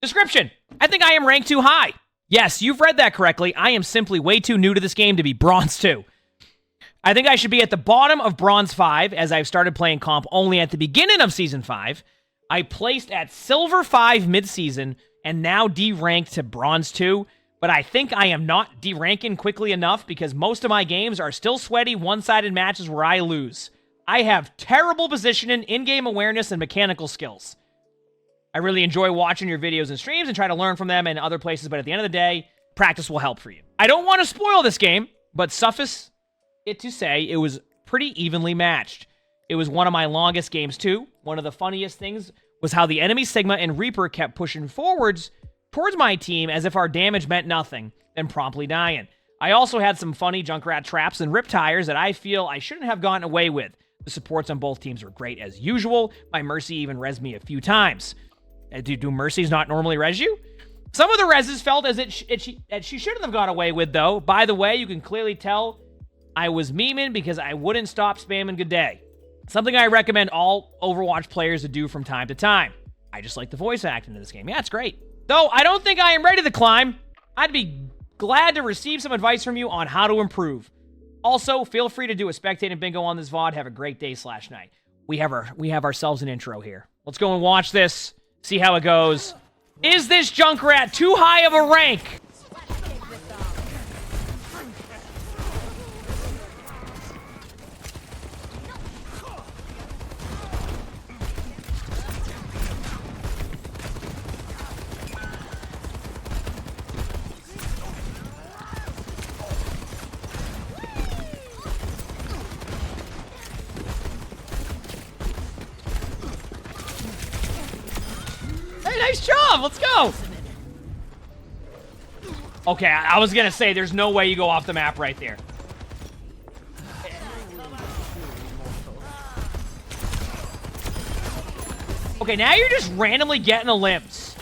Description. I think I am ranked too high. Yes, you've read that correctly. I am simply way too new to this game to be Bronze 2. I think I should be at the bottom of Bronze 5, as I've started playing comp only at the beginning of Season 5. I placed at Silver 5 mid-season, and now D-ranked to Bronze 2, but I think I am not D-ranking quickly enough because most of my games are still sweaty, one-sided matches where I lose. I have terrible positioning, in-game awareness, and mechanical skills. I really enjoy watching your videos and streams and try to learn from them in other places, but at the end of the day, practice will help for you. I don't want to spoil this game, but suffice it to say, it was pretty evenly matched. It was one of my longest games too. One of the funniest things was how the enemy Sigma and Reaper kept pushing forwards towards my team as if our damage meant nothing, then promptly dying. I also had some funny Junkrat traps and rip tires that I feel I shouldn't have gotten away with. The supports on both teams were great as usual. My Mercy even res me a few times. Do Mercies not normally res you? Some of the reses felt as she shouldn't have got away with, though. By the way, you can clearly tell I was memeing because I wouldn't stop spamming good day. Something I recommend all Overwatch players to do from time to time. I just like the voice acting in this game. Yeah, it's great. Though I don't think I am ready to climb. I'd be glad to receive some advice from you on how to improve. Also, feel free to do a spectating bingo on this VOD. Have a great day / night. We have ourselves an intro here. Let's go and watch this. See how it goes. Is this Junkrat too high of a rank? Nice job! Let's go! Okay, I was gonna say, there's no way you go off the map right there. Okay, now you're just randomly getting the limbs.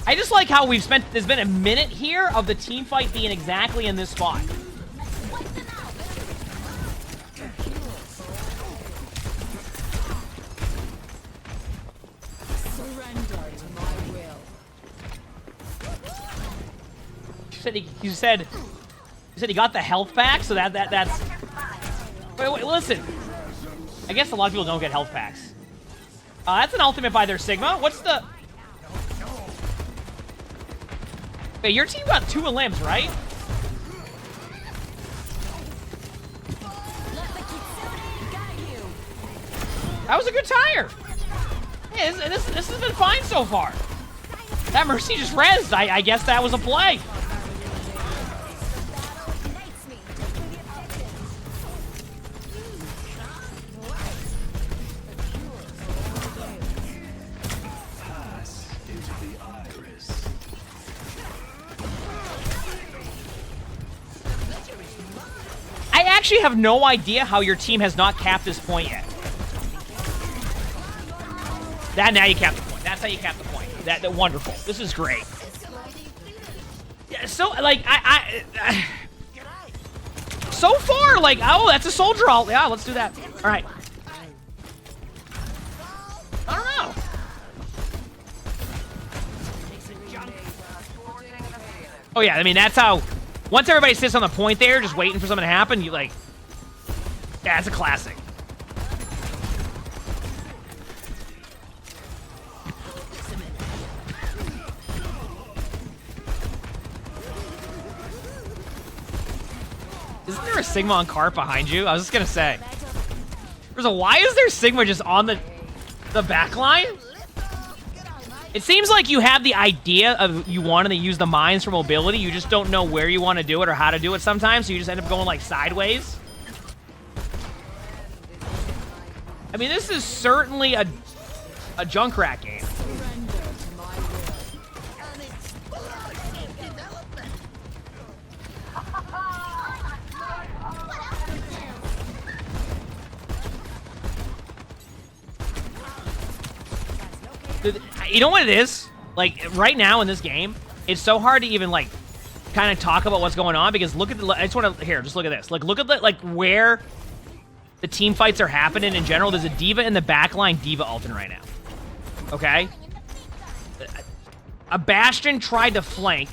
I just like how there's been a minute here of the team fight being exactly in this spot. You said he got the health pack, so that's. Wait, listen. I guess a lot of people don't get health packs. That's an ultimate by their Sigma. What's the? Wait, your team got 2 limbs, right? That was a good tire. Yeah, this has been fine so far. That Mercy just rezzed. I guess that was a play. I actually have no idea how your team has not capped this point yet. Now you cap the point. That's how you cap the point. That wonderful. This is great. Yeah, so like I so far, like, oh, that's a soldier ult. Yeah, let's do that. All right. I don't know. Oh yeah, I mean that's how. Once everybody sits on the point there, just waiting for something to happen, you like. Yeah, it's a classic. Isn't there a Sigma on cart behind you? I was just gonna say. Why is there Sigma just on the back line? It seems like you have the idea of you wanting to use the mines for mobility. You just don't know where you want to do it or how to do it sometimes, so you just end up going like sideways. I mean, this is certainly a Junkrat game. You know what it is? Like, right now in this game, it's so hard to even, like, kind of talk about what's going on because look at the... I just want to... Here, just look at this. Like, look at the, like, where the team fights are happening in general. There's a D.Va in the backline, D.Va ulting right now. Okay? A Bastion tried to flank.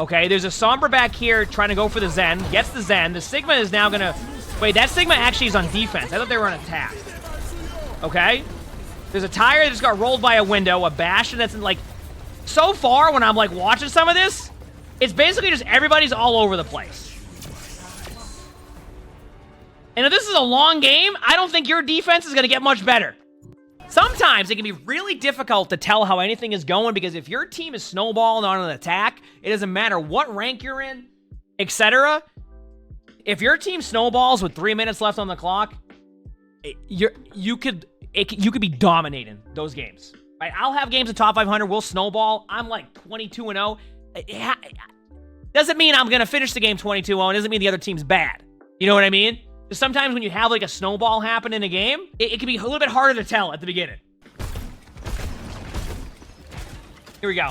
Okay, there's a Sombra back here trying to go for the Zen. Gets the Zen. The Sigma is now going to... Wait, that Sigma actually is on defense. I thought they were on attack. Okay? There's a Tire that just got rolled by a window. A Bastion that's in, like... So far, when I'm, like, watching some of this, it's basically just everybody's all over the place. And if this is a long game, I don't think your defense is going to get much better. Sometimes it can be really difficult to tell how anything is going because if your team is snowballing on an attack, it doesn't matter what rank you're in, etc. If your team snowballs with 3 minutes left on the clock, you could be dominating those games. Right? I'll have games of top 500. We'll snowball. I'm like 22-0. Doesn't mean I'm gonna finish the game 22-0. It doesn't mean the other team's bad. You know what I mean? Because sometimes when you have like a snowball happen in a game, it can be a little bit harder to tell at the beginning. Here we go.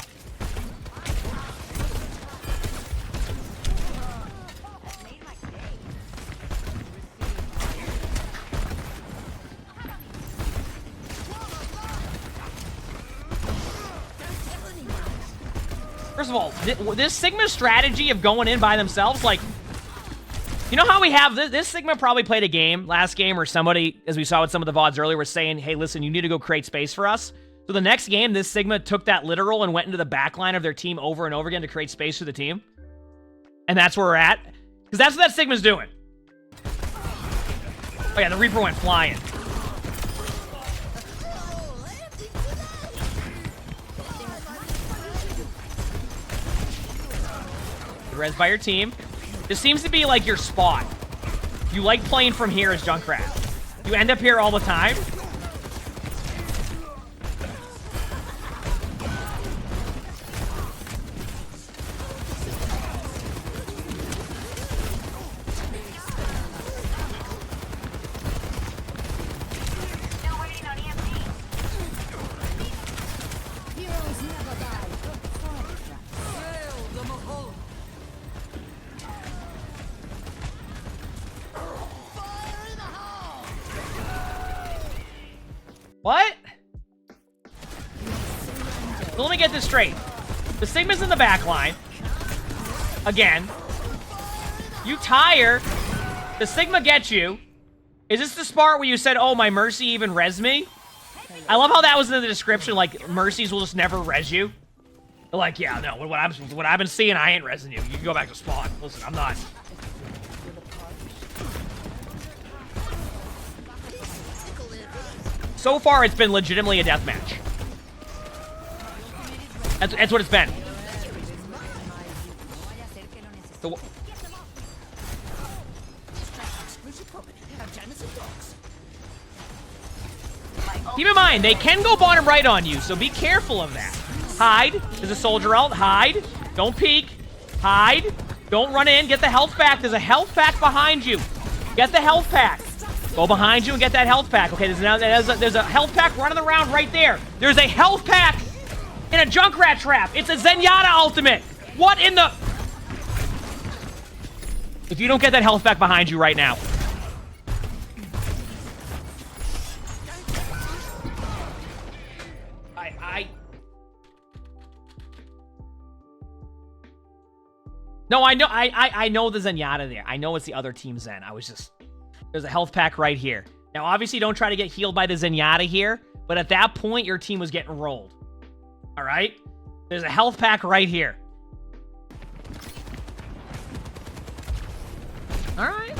First of all, this Sigma strategy of going in by themselves, like, you know how we have this Sigma probably played a game last game or somebody, as we saw with some of the VODs earlier, was saying, hey, listen, you need to go create space for us. So the next game, this Sigma took that literal and went into the back line of their team over and over again to create space for the team. And that's where we're at. Because that's what that Sigma's doing. Oh yeah, the Reaper went flying. Good res by your team. This seems to be like your spot. You like playing from here as Junkrat. You end up here all the time. What? So let me get this straight. The Sigma's in the back line. Again. You tire. The Sigma gets you. Is this the part where you said, oh, my Mercy even res me? I love how that was in the description, like, Mercies will just never res you. They're like, yeah, no, what I've been seeing, I ain't resing you. You can go back to spawn. Listen, I'm not. So far, it's been legitimately a deathmatch. That's what it's been. Keep in mind, they can go bottom right on you, so be careful of that. Hide. There's a soldier ult. Hide. Don't peek. Hide. Don't run in. Get the health pack. There's a health pack behind you. Get the health pack. Go behind you and get that health pack. Okay, there's a health pack running around right there. There's a health pack in a Junkrat trap. It's a Zenyatta ultimate. What in the... If you don't get that health pack behind you right now. No, I know, I know the Zenyatta there. I know it's the other team Zen. I was just... There's a health pack right here. Now, obviously, don't try to get healed by the Zenyatta here, but at that point, your team was getting rolled. All right? There's a health pack right here. All right.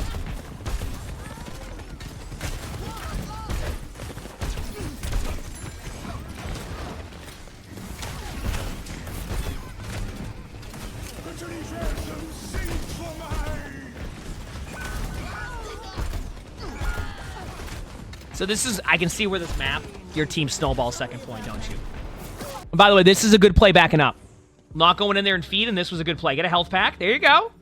So this is, I can see where this map, your team snowballs second point, don't you? And by the way, this is a good play backing up. Not going in there and feed, and this was a good play. Get a health pack. There you go.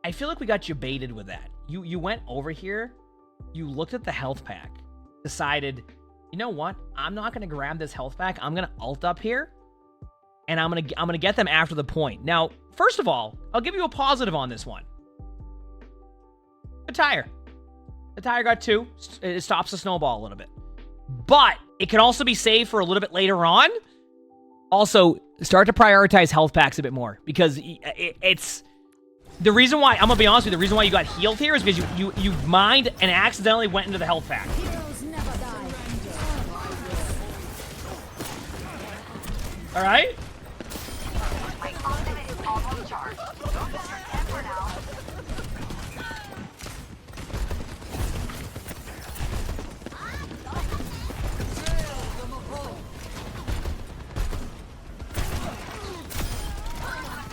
I feel like we got you baited with that. You went over here, you looked at the health pack. decided, you know what? I'm not going to grab this health back. I'm going to ult up here, and I'm going to get them after the point. Now, first of all, I'll give you a positive on this one. The tire. The tire got 2. It stops the snowball a little bit. But it can also be saved for a little bit later on. Also, start to prioritize health packs a bit more, because it's the reason why, I'm gonna be honest with you, the reason why you got healed here is because you mined and accidentally went into the health pack. All right.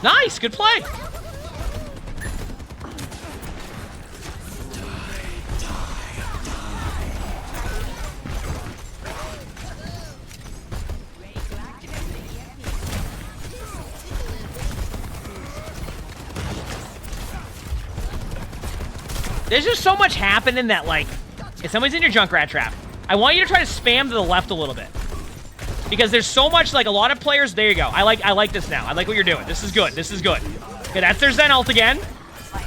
Nice, good play. There's just so much happening that, like, if somebody's in your Junkrat trap, I want you to try to spam to the left a little bit. Because there's so much, like, a lot of players. There you go. I like this now. I like what you're doing. This is good. This is good. Okay, that's their Zen ult again.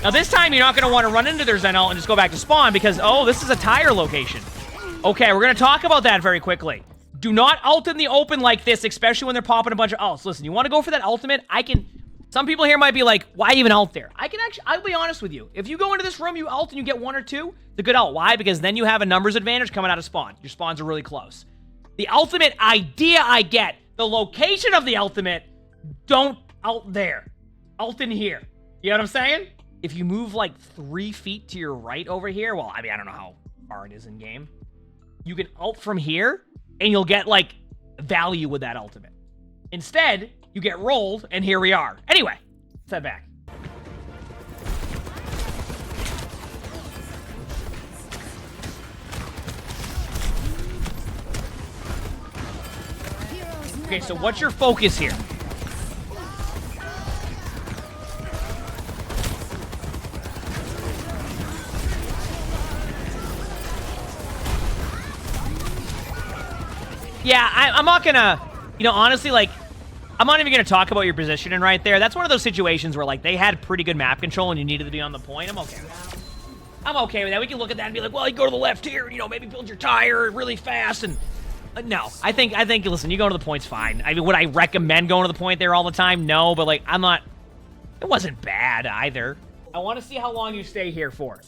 Now, this time, you're not going to want to run into their Zen ult and just go back to spawn because, oh, this is a tire location. Okay, we're going to talk about that very quickly. Do not ult in the open like this, especially when they're popping a bunch of ults. Listen, you want to go for that ultimate? Some people here might be like, why even ult there? I'll be honest with you. If you go into this room, you ult and you get 1 or 2, it's a good ult. Why? Because then you have a numbers advantage coming out of spawn. Your spawns are really close. The ultimate idea I get. The location of the ultimate, don't ult there. Ult in here. You know what I'm saying? If you move like 3 feet to your right over here, well, I mean, I don't know how far it is in game. You can ult from here, and you'll get like value with that ultimate. Instead, you get rolled, and here we are. Anyway, let's head back. Okay, so what's your focus here? Yeah, I'm not gonna, honestly, like, I'm not even gonna talk about your positioning right there. That's one of those situations where, like, they had pretty good map control and you needed to be on the point. I'm okay with that. I'm okay with that. We can look at that and be like, well, you go to the left here, maybe build your tire really fast and... No, I think, listen, you go to the point's fine. I mean, would I recommend going to the point there all the time? No, but, like, it wasn't bad either. I want to see how long you stay here for.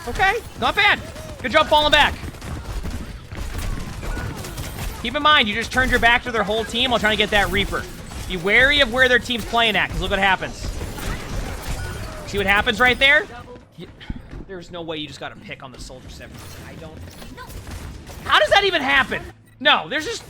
Okay, not bad. Good job falling back. Keep in mind, you just turned your back to their whole team while trying to get that Reaper. Be wary of where their team's playing at, because look what happens. See what happens right there? There's no way you just got to pick on the Soldier 7. I don't... How does that even happen? No, there's just...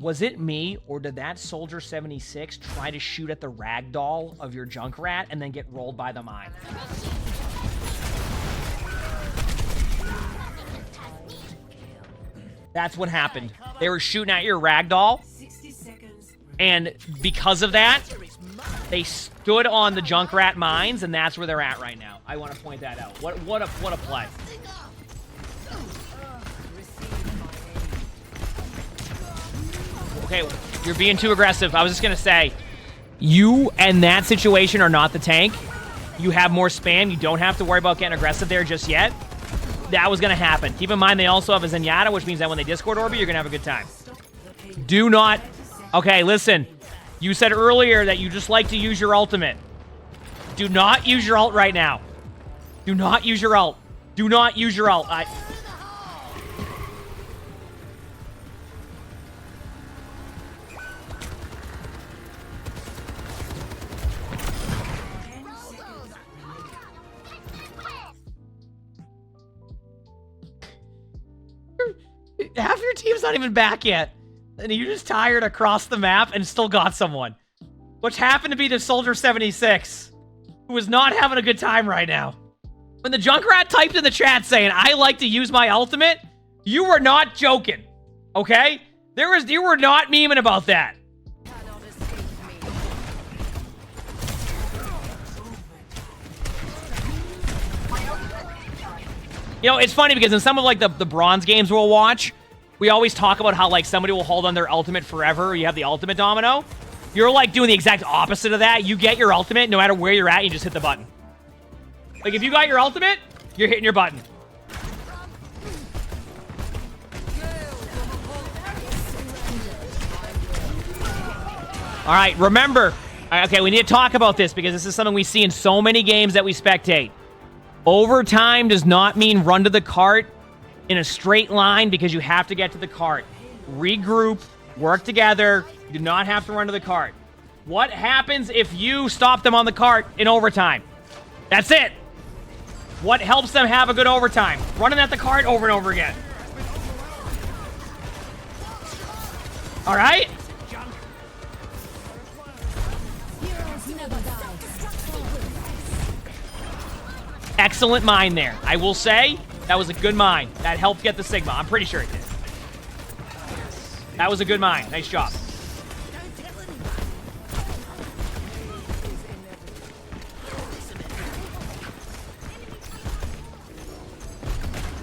Was it me, or did that Soldier 76 try to shoot at the ragdoll of your Junkrat and then get rolled by the mine? That's what happened. They were shooting at your ragdoll, and because of that, they stood on the Junkrat mines, and that's where they're at right now. I want to point that out. What a play. Okay, you're being too aggressive. I was just going to say, you and that situation are not the tank. You have more spam. You don't have to worry about getting aggressive there just yet. That was going to happen. Keep in mind, they also have a Zenyatta, which means that when they Discord orbit, you're going to have a good time. Do not... Okay, listen. You said earlier that you just like to use your ultimate. Do not use your ult right now. Do not use your ult. Do not use your ult. Half your team's not even back yet. And you just tired across the map and still got someone. Which happened to be the Soldier 76, who is not having a good time right now. When the Junkrat typed in the chat saying, I like to use my ultimate, you were not joking. Okay? You were not memeing about that. You know, it's funny because in some of like the bronze games we'll watch, we always talk about how like somebody will hold on their ultimate forever. You have the ultimate domino. You're like doing the exact opposite of that. You get your ultimate, no matter where you're at, you just hit the button. Like if you got your ultimate, you're hitting your button. All right, remember. Okay, we need to talk about this because this is something we see in so many games that we spectate. Overtime does not mean run to the cart in a straight line because you have to get to the cart. Regroup, work together. You do not have to run to the cart. What happens if you stop them on the cart in overtime? That's it. What helps them have a good overtime? Running at the cart over and over again. All right? Excellent mine there. I will say, that was a good mine. That helped get the Sigma. I'm pretty sure it did. That was a good mine. Nice job.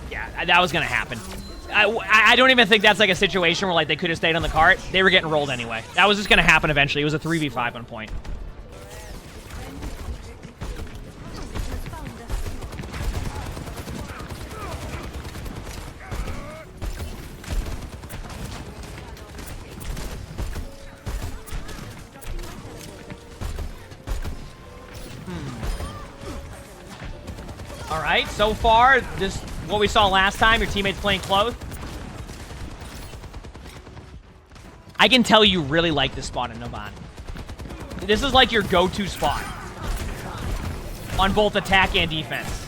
Yeah, that was going to happen. I don't even think that's like a situation where like they could have stayed on the cart. They were getting rolled anyway. That was just going to happen eventually. It was a 3v5 on point. All right, so far, this what we saw last time, your teammates playing close. I can tell you really like this spot in Noban. This is like your go-to spot on both attack and defense.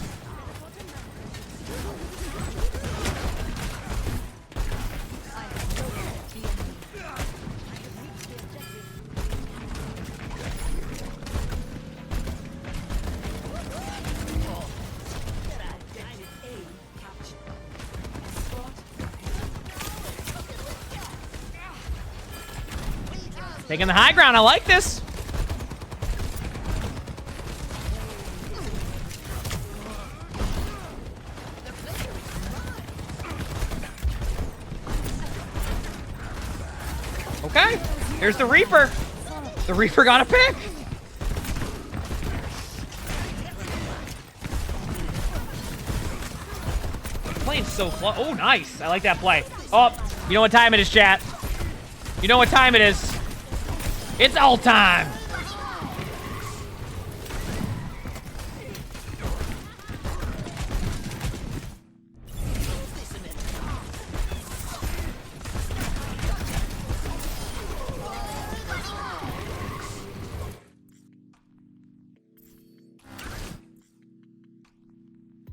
Taking the high ground. I like this. Okay. Here's the Reaper. The Reaper got a pick. Playing so close. Oh, nice. I like that play. Oh, you know what time it is, chat. You know what time it is. It's all time.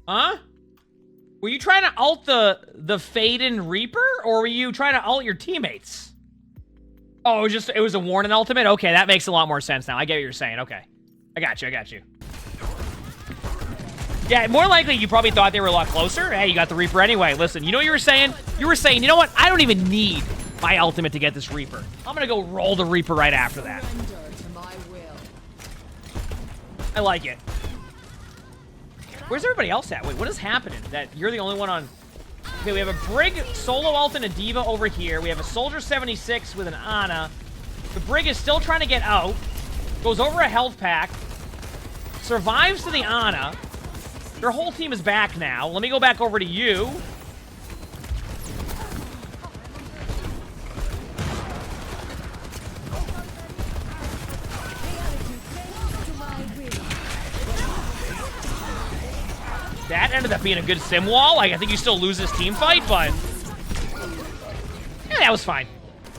Huh? Were you trying to ult the Faden Reaper, or were you trying to ult your teammates? Oh, it was a Warning ultimate? Okay, that makes a lot more sense now. I get what you're saying. Okay. I got you. Yeah, more likely you probably thought they were a lot closer. Hey, you got the Reaper anyway. Listen, you know what you were saying? You were saying, you know what? I don't even need my ultimate to get this Reaper. I'm gonna go roll the Reaper right after that. I like it. Where's everybody else at? Wait, what is happening? That you're the only one on... Okay, we have a Brig solo ult and a D.Va over here. We have a Soldier 76 with an Ana. The Brig is still trying to get out. Goes over a health pack. Survives to the Ana. Their whole team is back now. Let me go back over to you. That ended up being a good sim wall. Like, I think you still lose this team fight, but... yeah, that was fine.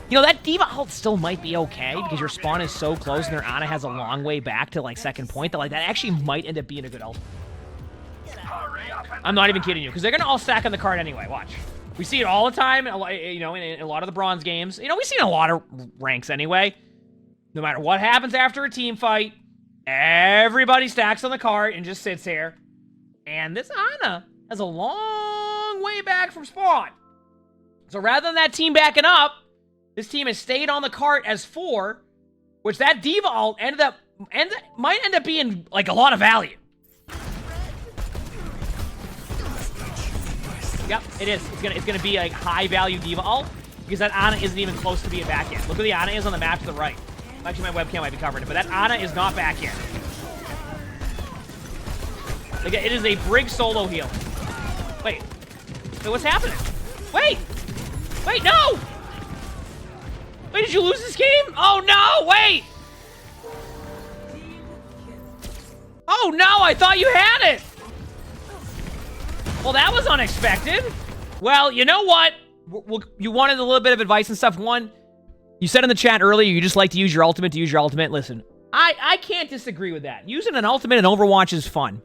You know, that D.Va ult still might be okay because your spawn is so close and their Ana has a long way back to, like, second point that, like, that actually might end up being a good ult. I'm not even kidding you because they're going to all stack on the card anyway. Watch. We see it all the time, you know, in a lot of the bronze games. You know, we see it in a lot of ranks anyway. No matter what happens after a team fight, everybody stacks on the cart and just sits here. And this Ana has a long way back from spawn. So rather than that team backing up, this team has stayed on the cart as 4, which that D.Va ult might end up being like a lot of value. Yep, it is. It's gonna be like high value D.Va ult because that Ana isn't even close to being back yet. Look where the Ana is on the map to the right. Actually, my webcam might be covering it, but that Ana is not back yet. Like, it is a Brig solo heal. Wait, what's happening? Wait, no! Wait, did you lose this game? Oh no, wait! Oh no, I thought you had it! Well, that was unexpected. Well, you know what? You wanted a little bit of advice and stuff. One, you said in the chat earlier you just like to use your ultimate to use your ultimate. Listen, I can't disagree with that. Using an ultimate in Overwatch is fun.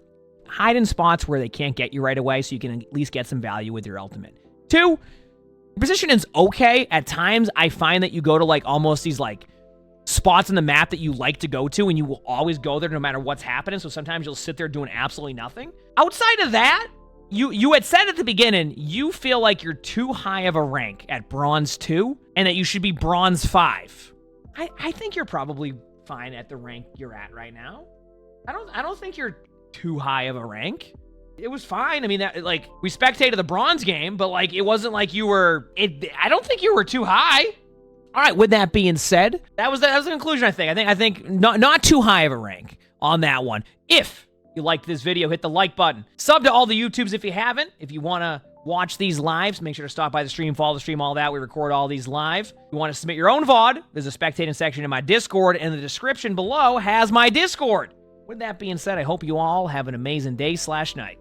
Hide in spots where they can't get you right away so you can at least get some value with your ultimate. 2, positioning's okay. At times, I find that you go to like almost these like spots in the map that you like to go to and you will always go there no matter what's happening. So sometimes you'll sit there doing absolutely nothing. Outside of that, you had said at the beginning, you feel like you're too high of a rank at Bronze 2 and that you should be Bronze 5. I think you're probably fine at the rank you're at right now. I don't think you're too high of a rank. It was fine. I mean, that like we spectated the bronze game, but like it wasn't like you were. I don't think you were too high. All right. With that being said, that was the conclusion. I think not too high of a rank on that one. If you liked this video, hit the like button. Sub to all the YouTubes if you haven't. If you want to watch these lives, make sure to stop by the stream, follow the stream, all that. We record all these live. If you want to submit your own VOD, there's a spectating section in my Discord, and the description below has my Discord. With that being said, I hope you all have an amazing day/night.